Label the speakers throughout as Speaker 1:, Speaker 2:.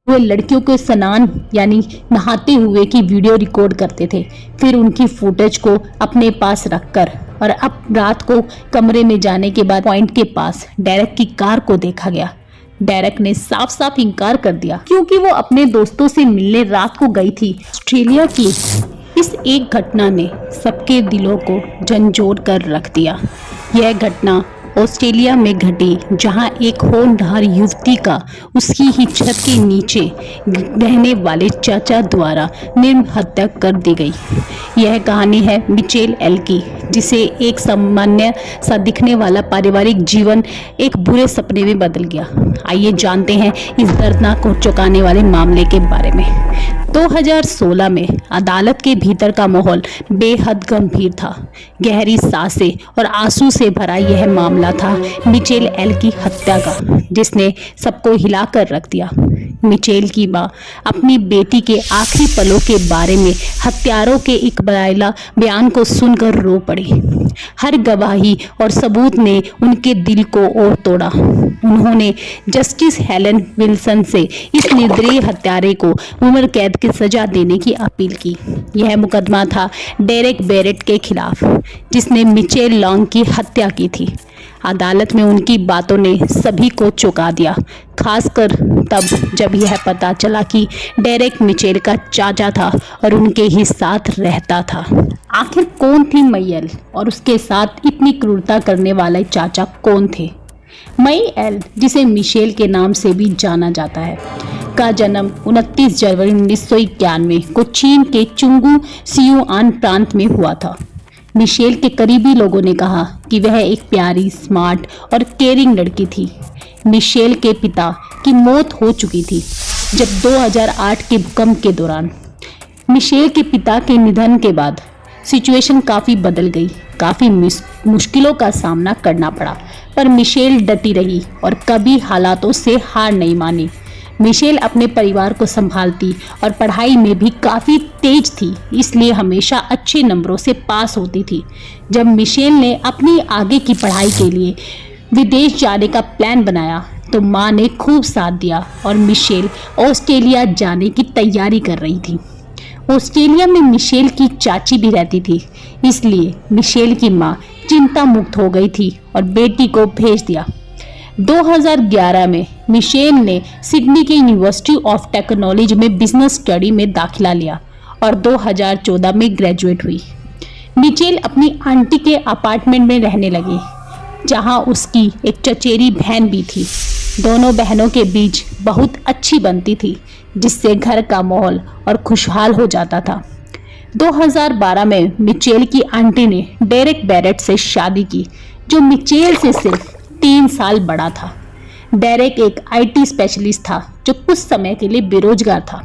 Speaker 1: वे लड़कियों के स्नान यानी नहाते हुए की वीडियो रिकॉर्ड करते थे, फिर उनकी फुटेज को अपने पास रखकर। और अब रात को कमरे में जाने के बाद पॉइंट के पास डेरेक की कार को देखा गया। डेरेक ने साफ साफ इनकार कर दिया क्योंकि वो अपने दोस्तों से मिलने रात को गई थी। ऑस्ट्रेलिया की इस एक घटना ने सबके दिलों को झंझोड़ कर रख दिया। यह घटना ऑस्ट्रेलिया में घटी, जहां एक होनहार युवती का उसकी ही छत के नीचे रहने वाले चाचा द्वारा निर्मम हत्या कर दी गई। यह कहानी है मिचेल एल की, जिसे एक सामान्य सा दिखने वाला पारिवारिक जीवन एक बुरे सपने में बदल गया। आइए जानते हैं इस दर्दनाक और चौंकाने वाले मामले के बारे में। 2016 में अदालत के भीतर का माहौल बेहद गंभीर था। गहरी सांसें और आंसू से भरा यह मामला था मिचेल एल की हत्या का, जिसने सबको हिलाकर रख दिया। मिचेल की मां अपनी बेटी के आखिरी पलों के बारे में हत्यारों के एक बयान को सुनकर रो पड़ी। हर गवाही और सबूत ने उनके दिल को और तोड़ा। उन्होंने जस्टिस हेलन विल्सन से इस निर्दयी हत्यारे को उम्र कैद की सजा देने की अपील की। यह मुकदमा था डेरेक बेरेट के खिलाफ, जिसने मिचेल लॉन्ग की हत्या की थी। अदालत में उनकी बातों ने सभी को चौंका दिया, खासकर तब जब यह पता चला कि डेरेक मिचेल का चाचा था और उनके ही साथ रहता था। आखिर कौन थी मैयल और उसके साथ इतनी क्रूरता करने वाले चाचा कौन थे? मई एल, जिसे मिशेल के नाम से भी जाना जाता है, का जन्म 29 जनवरी 1991 को चीन के चुंगू सियुआन प्रांत में हुआ था। मिशेल के करीबी लोगों ने कहा कि वह एक प्यारी, स्मार्ट और केयरिंग लड़की थी। मिशेल के पिता की मौत हो चुकी थी जब 2008 के भूकंप के दौरान। मिशेल के पिता के निधन के बाद सिचुएशन काफ़ी बदल गई। काफ़ी मुश्किलों का सामना करना पड़ा, पर मिशेल डटी रही और कभी हालातों से हार नहीं मानी। मिशेल अपने परिवार को संभालती और पढ़ाई में भी काफ़ी तेज थी, इसलिए हमेशा अच्छे नंबरों से पास होती थी। जब मिशेल ने अपनी आगे की पढ़ाई के लिए विदेश जाने का प्लान बनाया तो माँ ने खूब साथ दिया और मिशेल ऑस्ट्रेलिया जाने की तैयारी कर रही थी। ऑस्ट्रेलिया में मिशेल की चाची भी रहती थी, इसलिए मिशेल की माँ चिंता मुक्त हो गई थी और बेटी को भेज दिया। 2011 में मिशेल ने सिडनी के यूनिवर्सिटी ऑफ टेक्नोलॉजी में बिजनेस स्टडी में दाखिला लिया और 2014 में ग्रेजुएट हुई। मिशेल अपनी आंटी के अपार्टमेंट में रहने लगी, जहां उसकी एक चचेरी बहन भी थी। दोनों बहनों के बीच बहुत अच्छी बनती थी, जिससे घर का माहौल और खुशहाल हो जाता था। 2012 में मिचेल की आंटी ने डेरेक बेरेट से शादी की, जो मिचेल से सिर्फ 3 साल बड़ा था। डेरेक एक आईटी स्पेशलिस्ट था जो कुछ समय के लिए बेरोजगार था।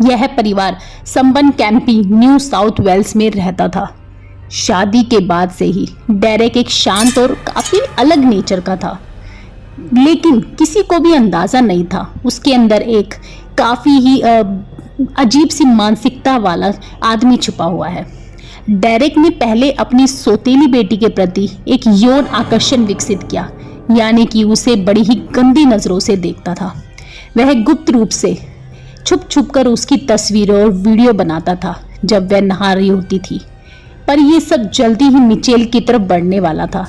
Speaker 1: यह परिवार संबन कैंपी, न्यू साउथ वेल्स में रहता था। शादी के बाद से ही डेरेक एक शांत और काफी अलग नेचर का था, लेकिन किसी को भी अंदाजा नहीं था उसके अंदर एक काफी ही अजीब सी मानसिकता वाला आदमी छुपा हुआ है। डेरेक ने पहले अपनी सौतेली बेटी के प्रति एक यौन आकर्षण विकसित किया, यानी कि उसे बड़ी ही गंदी नजरों से देखता था। वह गुप्त रूप से छुप छुप कर उसकी तस्वीरें और वीडियो बनाता था जब वह नहा रही होती थी, पर यह सब जल्दी ही मिचेल की तरफ बढ़ने वाला था।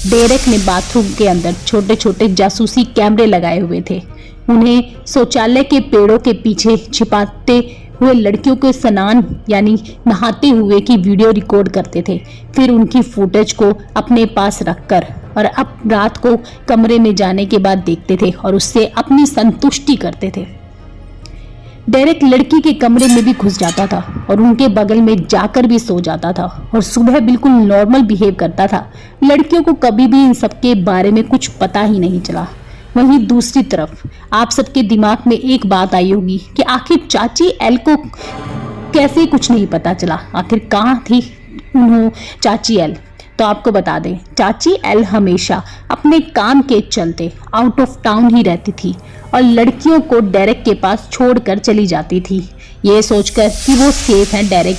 Speaker 1: डेरेक ने बाथरूम के अंदर छोटे छोटे जासूसी कैमरे लगाए हुए थे। उन्हें शौचालय के पेड़ों के पीछे छिपाते हुए लड़कियों के स्नान यानी नहाते हुए की वीडियो रिकॉर्ड करते थे, फिर उनकी फुटेज को अपने पास रखकर। और अब रात को कमरे में जाने के बाद देखते थे और उससे अपनी संतुष्टि करते थे। डेरेक लड़की के कमरे में भी घुस जाता था और उनके बगल में जाकर भी सो जाता था और सुबह बिल्कुल नॉर्मल बिहेव करता था। लड़कियों को कभी भी इन सब के बारे में कुछ पता ही नहीं चला। वहीं दूसरी तरफ आप सबके दिमाग में एक बात आई होगी कि आखिर चाची एल को कैसे कुछ नहीं पता चला, आखिर कहाँ थी चाची एल। तो आपको बता दें, चाची एल हमेशा अपने काम के चलते आउट ऑफ टाउन ही रहती थी और लड़कियों को डेरेक के पास छोड़कर चली जाती थी, ये सोचकर कि वो सेफ है डेरेक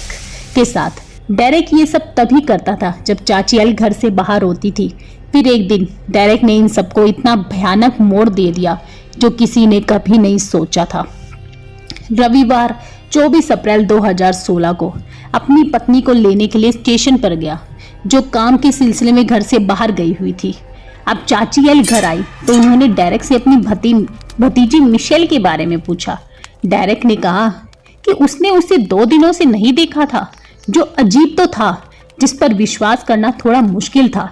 Speaker 1: के साथ। डेरेक ये सब तभी करता था जब चाची एल घर से बाहर होती थी। फिर एक दिन डेरेक ने इन सबको इतना भयानक मोड़ दे दिया जो किसी ने कभी नहीं सोचा था। रविवार 24 अप्रैल 2016 को अपनी पत्नी को लेने के लिए स्टेशन पर गया, जो काम के सिलसिले में घर से बाहर गई हुई थी। अब चाची एल घर आई तो उन्होंने डेरेक से अपनी भतीजी मिशेल के बारे में पूछा। डेरेक ने कहा कि उसने उसे 2 दिनों से नहीं देखा था, जो अजीब तो था, जिस पर विश्वास करना थोड़ा मुश्किल था।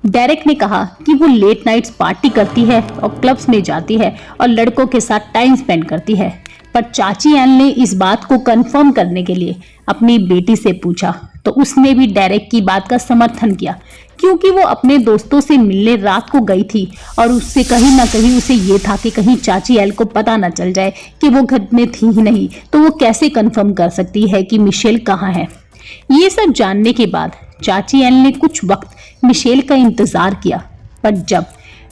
Speaker 1: डेरेक ने कहा कि वो लेट नाइट्स पार्टी करती है और क्लब्स में जाती है और लड़कों के साथ टाइम स्पेंड करती है, पर चाची एल ने इस बात को कंफर्म करने के लिए अपनी बेटी से पूछा तो उसने भी डेरेक की बात का समर्थन किया, क्योंकि वो अपने दोस्तों से मिलने रात को गई थी और उससे कहीं ना कहीं उसे ये था कि कहीं चाची एल को पता ना चल जाए कि वो घर में थी ही नहीं, तो वो कैसे कंफर्म कर सकती है कि मिशेल कहाँ है। ये सब जानने के बाद चाची एल ने कुछ वक्त मिशेल का इंतजार किया, पर जब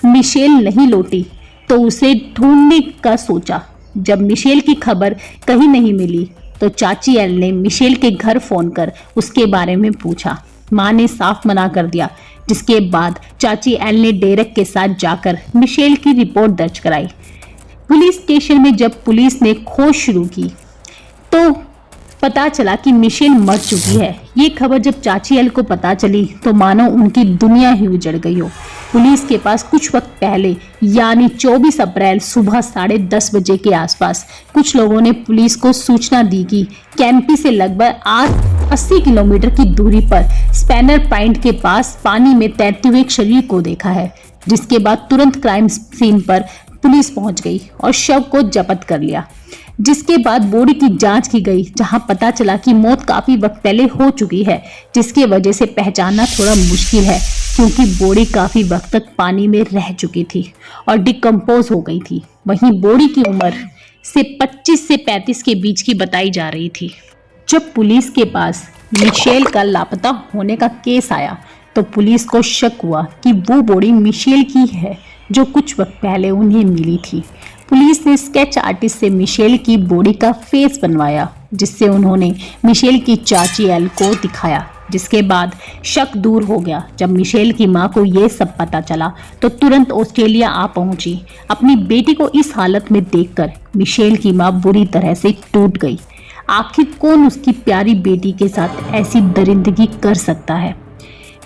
Speaker 1: मिशेल नहीं लौटी तो उसे ढूंढने का सोचा। जब मिशेल की खबर कहीं नहीं मिली तो चाची एल ने मिशेल के घर फोन कर उसके बारे में पूछा। मां ने साफ मना कर दिया, जिसके बाद चाची एल ने डेरेक के साथ जाकर मिशेल की रिपोर्ट दर्ज कराई। पुलिस स्टेशन में जब पुलिस ने खोज शुरू की तो पता चला कि मिशेल मर चुकी है। ये खबर जब चाची एल को पता चली तो मानो उनकी दुनिया ही उजड़ गई हो। पुलिस के पास कुछ वक्त पहले यानी 24 अप्रैल सुबह 10:30 बजे के आसपास कुछ लोगों ने पुलिस को सूचना दी कि कैंपी से लगभग 80 किलोमीटर की दूरी पर स्पैनर पॉइंट के पास पानी में तैरते हुए एक शरीर को देखा है। जिसके बाद तुरंत क्राइम सीन पर पुलिस पहुंच गई और शव को जब्त कर लिया। जिसके बाद बॉडी की जांच की गई, जहां पता चला कि मौत काफी वक्त पहले हो चुकी है, जिसकी वजह से पहचानना थोड़ा मुश्किल है, क्योंकि बॉडी काफी वक्त तक पानी में रह चुकी थी और डिकम्पोज हो गई थी। वहीं बॉडी की उम्र से 25 से 35 के बीच की बताई जा रही थी। जब पुलिस के पास मिशेल का लापता होने का केस आया तो पुलिस को शक हुआ कि वो बॉडी मिशेल की है, जो कुछ वक्त पहले उन्हें मिली थी। पुलिस ने स्केच आर्टिस्ट से मिशेल की बॉडी का फेस बनवाया, जिससे उन्होंने मिशेल की चाची एल को दिखाया। जिसके बाद शक दूर हो गया। जब मिशेल की मां को ये सब पता चला तो तुरंत ऑस्ट्रेलिया आ पहुंची। अपनी बेटी को इस हालत में देखकर मिशेल की मां बुरी तरह से टूट गई। आखिर कौन उसकी प्यारी बेटी के साथ ऐसी दरिंदगी कर सकता है।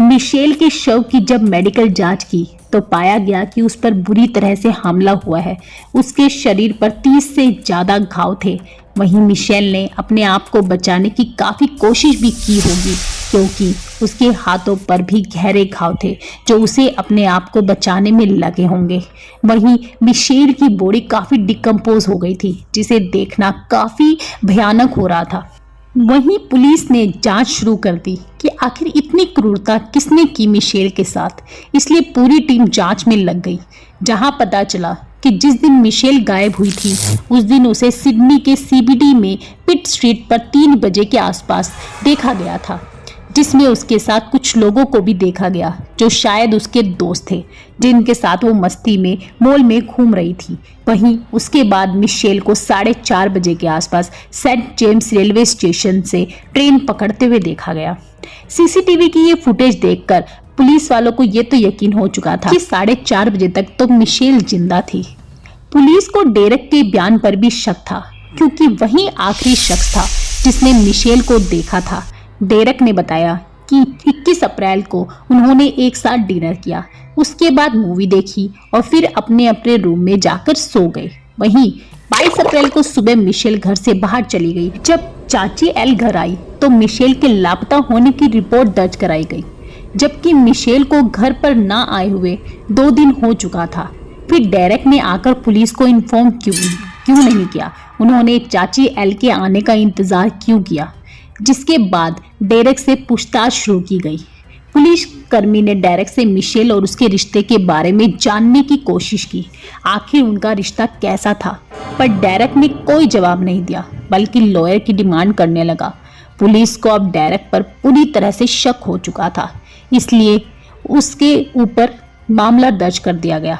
Speaker 1: मिशेल के शव की जब मेडिकल जांच की तो पाया गया कि उस पर बुरी तरह से हमला हुआ है। उसके शरीर पर 30 से ज्यादा घाव थे। वहीं मिशेल ने अपने आप को बचाने की काफी कोशिश भी की होगी, क्योंकि उसके हाथों पर भी गहरे घाव थे जो उसे अपने आप को बचाने में लगे होंगे। वहीं मिशेल की बॉडी काफी डिकम्पोज हो गई थी, जिसे देखना काफी भयानक हो रहा था। वहीं पुलिस ने जांच शुरू कर दी कि आखिर इतनी क्रूरता किसने की मिशेल के साथ। इसलिए पूरी टीम जांच में लग गई, जहां पता चला कि जिस दिन मिशेल गायब हुई थी उस दिन उसे सिडनी के सीबीडी में पिट स्ट्रीट पर 3 बजे के आसपास देखा गया था, जिसमें उसके साथ कुछ लोगों को भी देखा गया जो शायद उसके दोस्त थे, जिनके साथ वो मस्ती में मॉल में घूम रही थी। वहीं उसके बाद मिशेल को 4:30 बजे के आसपास सेंट जेम्स रेलवे स्टेशन से ट्रेन पकड़ते हुए देखा गया। सीसीटीवी की ये फुटेज देखकर पुलिस वालों को ये तो यकीन हो चुका था कि 4:30 बजे तक तो मिशेल जिंदा थी। पुलिस को डेरेक के बयान पर भी शक था, क्योंकि वही आखिरी शख्स था जिसने मिशेल को देखा था। डेरेक ने बताया कि 21 अप्रैल को उन्होंने एक साथ डिनर किया, उसके बाद मूवी देखी और फिर अपने अपने रूम में जाकर सो गए। वहीं 22 अप्रैल को सुबह मिशेल घर से बाहर चली गई। जब चाची एल घर आई तो मिशेल के लापता होने की रिपोर्ट दर्ज कराई गई, जबकि मिशेल को घर पर ना आए हुए 2 दिन हो चुका था। फिर डेरेक ने आकर पुलिस को इन्फॉर्म क्यों नहीं किया, उन्होंने चाची एल के आने का इंतजार क्यों किया। जिसके बाद डेरेक से पूछताछ शुरू की गई। पुलिस कर्मी ने डेरेक से मिशेल और उसके रिश्ते के बारे में जानने की कोशिश की, आखिर उनका रिश्ता कैसा था, पर डेरेक ने कोई जवाब नहीं दिया, बल्कि लॉयर की डिमांड करने लगा। पुलिस को अब डेरेक पर पूरी तरह से शक हो चुका था, इसलिए उसके ऊपर मामला दर्ज कर दिया गया।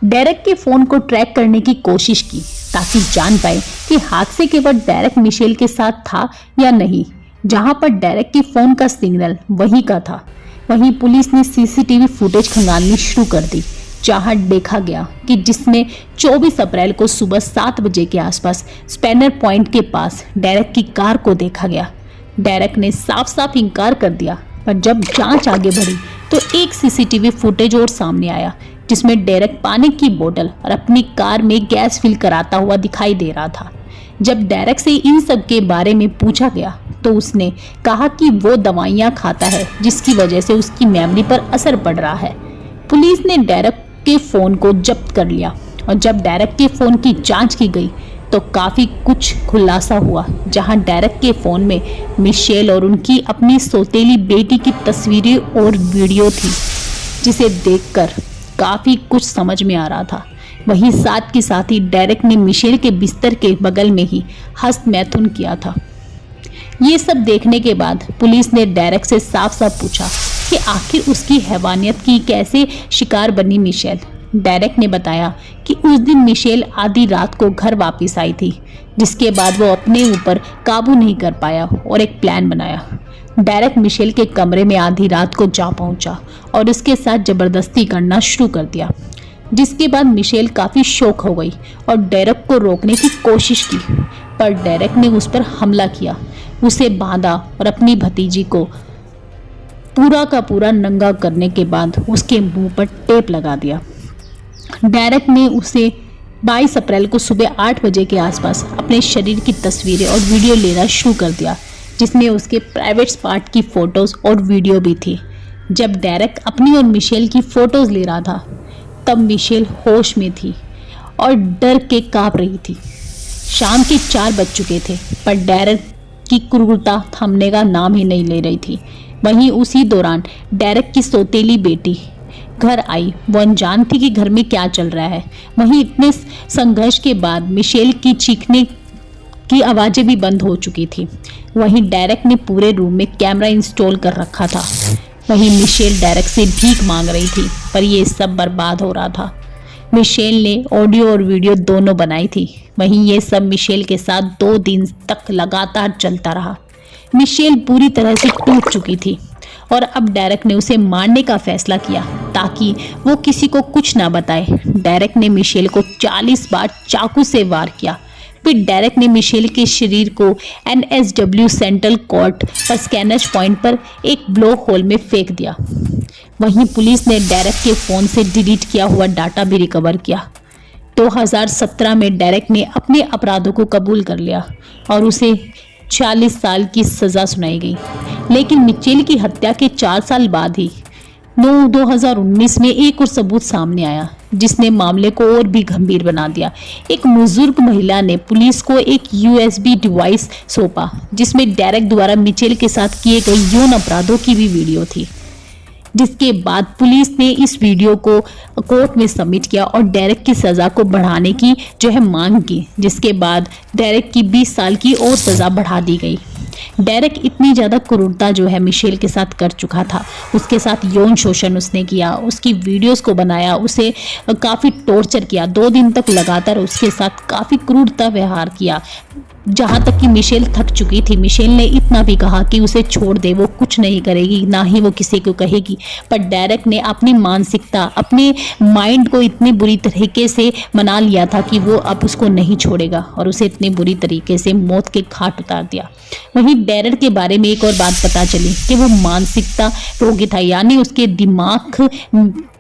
Speaker 1: डेरेक के फोन को ट्रैक करने की कोशिश की ताकि जान पाए कि हादसे के बाद डेरेक मिशेल के साथ था या नहीं। जहां पर डेरेक के फोन का सिग्नल वहीं का था, वहीं पुलिस ने सीसीटीवी फुटेज खंगालनी शुरू कर दी, जहां देखा गया कि जिसमें 24 अप्रैल को सुबह 7 बजे के आसपास स्पैनर पॉइंट के पास डेरेक की कार को देखा गया। डेरेक ने साफ साफ इनकार कर दिया, पर जब जांच आगे बढ़ी तो एक सीसीटीवी फुटेज और सामने आया जिसमें डेरेक पानी की बोतल और अपनी कार में गैस फिल कराता हुआ दिखाई दे रहा था। जब डेरेक से इन सब के बारे में पूछा गया तो उसने कहा कि वो दवाइयां खाता है जिसकी वजह से उसकी मेमोरी पर असर पड़ रहा है। पुलिस ने डेरेक के फोन को जब्त कर लिया और जब डेरेक के फोन की जांच की गई तो काफी कुछ खुलासा हुआ, जहां डेरेक के फोन में मिशेल और उनकी अपनी सौतेली बेटी की तस्वीरें और वीडियो थी, जिसे देखकर काफी कुछ समझ में आ रहा था। वहीं साथ के साथ ही डेरेक ने मिशेल के बिस्तर के बगल में ही हस्तमैथुन किया था। ये सब देखने के बाद पुलिस ने डेरेक से साफ साफ पूछा कि आखिर उसकी हैवानियत की कैसे शिकार बनी मिशेल। डेरेक ने बताया कि उस दिन मिशेल आधी रात को घर वापस आई थी, जिसके बाद वो अपने ऊपर काबू नहीं कर पाया और एक प्लान बनाया। डेरेक मिशेल के कमरे में आधी रात को जा पहुंचा और उसके साथ जबरदस्ती करना शुरू कर दिया, जिसके बाद मिशेल काफी शौक हो गई और डेरेक को रोकने की कोशिश की, पर डेरेक ने उस पर हमला किया, उसे बांधा और अपनी भतीजी को पूरा का पूरा नंगा करने के बाद उसके मुंह पर टेप लगा दिया। डेरेक ने उसे 22 अप्रैल को सुबह 8 बजे के आसपास अपने शरीर की तस्वीरें और वीडियो लेना शुरू कर दिया, जिसमें उसके प्राइवेट पार्ट की फोटोज और वीडियो भी थी। जब डेरेक अपनी और मिशेल की फोटोज ले रहा था तब मिशेल होश में थी और डर के कांप रही थी। शाम के 4 बज चुके थे, पर डेरेक की क्रूरता थमने का नाम ही नहीं ले रही थी। वहीं उसी दौरान डेरेक की सौतेली बेटी घर आई। वो अनजान थी कि घर में क्या चल रहा है। वहीं इतने संघर्ष के बाद मिशेल की चीखने की आवाजें भी बंद हो चुकी थी। वहीं डेरेक ने पूरे रूम में कैमरा इंस्टॉल कर रखा था। वहीं मिशेल डेरेक से भीख मांग रही थी, पर ये सब बर्बाद हो रहा था। मिशेल ने ऑडियो और वीडियो दोनों बनाई थी। वहीं ये सब मिशेल के साथ 2 दिन तक लगातार चलता रहा। मिशेल पूरी तरह से टूट चुकी थी और अब डेरेक ने उसे मारने का फैसला किया ताकि वो किसी को कुछ ना बताए। डेरेक ने मिशेल को 40 बार चाकू से वार किया। फिर डेरेक ने मिशेल के शरीर को NSW सेंट्रल कोर्ट पर स्कैनर्स पॉइंट पर एक ब्लॉक होल में फेंक दिया। वहीं पुलिस ने डेरेक के फोन से डिलीट किया हुआ डाटा भी रिकवर किया। 2017 में डेरेक ने अपने अपराधों को कबूल कर लिया और उसे 40 साल की सजा सुनाई गई। लेकिन मिशेल की हत्या के 4 साल बाद ही 2019 में एक और सबूत सामने आया, जिसने मामले को और भी गंभीर बना दिया। एक बुजुर्ग महिला ने पुलिस को एक USB डिवाइस सौंपा, जिसमें डेरेक द्वारा मिशेल के साथ किए गए यौन अपराधों की भी वीडियो थी। जिसके बाद पुलिस ने इस वीडियो को कोर्ट में सबमिट किया और डेरेक की सजा को बढ़ाने की मांग की, जिसके बाद डेरेक की 20 साल की और सजा बढ़ा दी गई। डेरेक इतनी ज़्यादा क्रूरता मिशेल के साथ कर चुका था। उसके साथ यौन शोषण उसने किया, उसकी वीडियोस को बनाया, उसे काफ़ी टॉर्चर किया। 2 दिन तक लगातार उसके साथ काफ़ी क्रूरता व्यवहार किया, जहाँ तक कि मिशेल थक चुकी थी। मिशेल ने इतना भी कहा कि उसे छोड़ दे, वो कुछ नहीं करेगी, ना ही वो किसी को कहेगी। पर डेरेक ने अपनी मानसिकता, अपने माइंड को इतनी बुरी तरीके से मना लिया था कि वो अब उसको नहीं छोड़ेगा और उसे इतनी बुरी तरीके से मौत के घाट उतार दिया। वहीं डेरेक के बारे में एक और बात पता चली कि वो मानसिकता रोगी था, यानी उसके दिमाग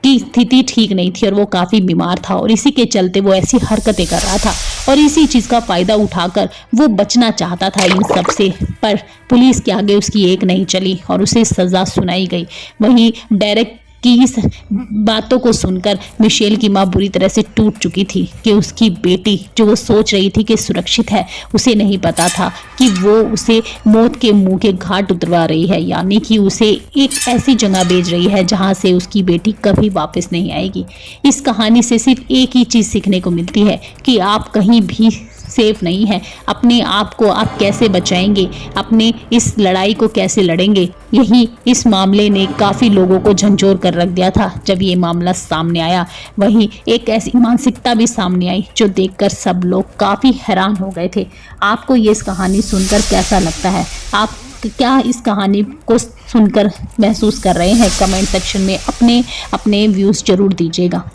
Speaker 1: की स्थिति ठीक नहीं थी और वो काफ़ी बीमार था और इसी के चलते वो ऐसी हरकतें कर रहा था और इसी चीज़ का फ़ायदा उठाकर वो बचना चाहता था इन सब से। पर पुलिस के आगे उसकी एक नहीं चली और उसे सज़ा सुनाई गई। वहीं डेरेक की इस बातों को सुनकर मिशेल की माँ बुरी तरह से टूट चुकी थी कि उसकी बेटी, जो वो सोच रही थी कि सुरक्षित है, उसे नहीं पता था कि वो उसे मौत के मुंह के घाट उतरवा रही है, यानी कि उसे एक ऐसी जगह भेज रही है जहां से उसकी बेटी कभी वापस नहीं आएगी। इस कहानी से सिर्फ एक ही चीज़ सीखने को मिलती है कि आप कहीं भी सेफ नहीं है। अपने आप को आप कैसे बचाएंगे, अपने इस लड़ाई को कैसे लड़ेंगे, यही इस मामले ने काफ़ी लोगों को झंझोर कर रख दिया था। जब ये मामला सामने आया, वहीं एक ऐसी मानसिकता भी सामने आई जो देखकर सब लोग काफ़ी हैरान हो गए थे। आपको ये इस कहानी सुनकर कैसा लगता है? आप क्या इस कहानी को सुनकर महसूस कर रहे हैं? कमेंट सेक्शन में अपने व्यूज़ जरूर दीजिएगा।